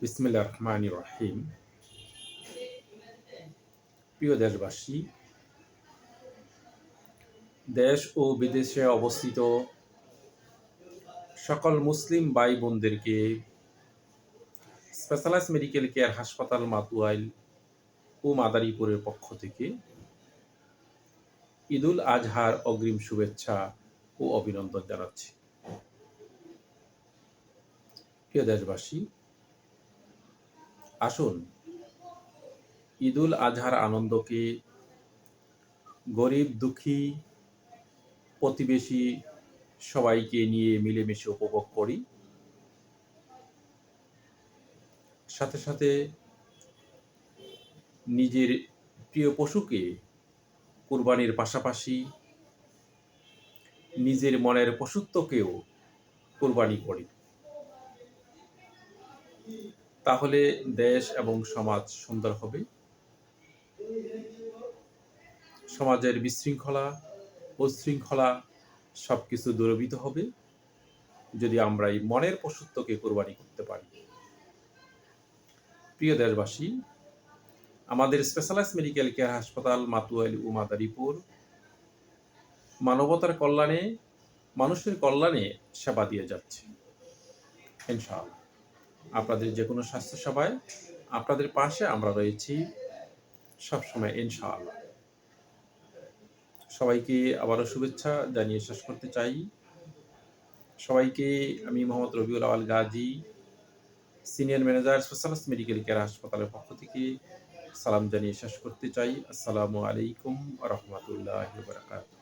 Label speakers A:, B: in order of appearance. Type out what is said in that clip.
A: বিসমিল্লাহির রহমানির রহিম। প্রিয় দেশবাসী, দেশ ও বিদেশে অবস্থিত সকল মুসলিম ভাই বোনদেরকে স্পেশালাইজড মেডিকেল কেয়ার হাসপাতাল মাতুয়াইল ও মাদারীপুরের পক্ষ থেকে ঈদুল আজহার অগ্রিম শুভেচ্ছা ও অভিনন্দন জানাচ্ছি। প্রিয় দেশবাসী, আসুন ঈদুল আজহার আনন্দকে গরিব দুঃখী প্রতিবেশী সবাইকে নিয়ে মিলেমিশে উপভোগ করি। সাথে সাথে নিজের প্রিয় পশুকে কুরবানির পাশাপাশি নিজের মনের পশুত্বকেও কুরবানি করি। তাহলে দেশ এবং সমাজ সুন্দর হবে। সমাজের বিশৃঙ্খলা ও শৃঙ্খলা সবকিছু দূরীভূত হবে যদি আমরা এই মনের পশুত্বকে কুরবানি করতে পারি। প্রিয় দেশবাসী, আমাদের স্পেশালাইজড মেডিকেল কেয়ার হাসপাতাল মাতুয়াইল ও মাদারীপুর মানবতার কল্যাণে, মানুষের কল্যাণে সেবা দিয়ে যাচ্ছে। ইনশাআল্লাহ আপনাদের যে কোনো স্বাস্থ্য সেবায় আপনাদের পাশে আমরা রয়েছি সবসময়, ইনশাআল্লাহ। সবাইকে আবারও শুভেচ্ছা জানিয়ে শেষ করতে চাই। সবাইকে আমি Mohammad Rabiul Awal Gazi, senior manager specialized medical care হাসপাতালের পক্ষ থেকে সালাম জানিয়ে শেষ করতে চাই। আসসালামু আলাইকুম ওয়া রাহমাতুল্লাহি ওয়া বারাকাতুহু।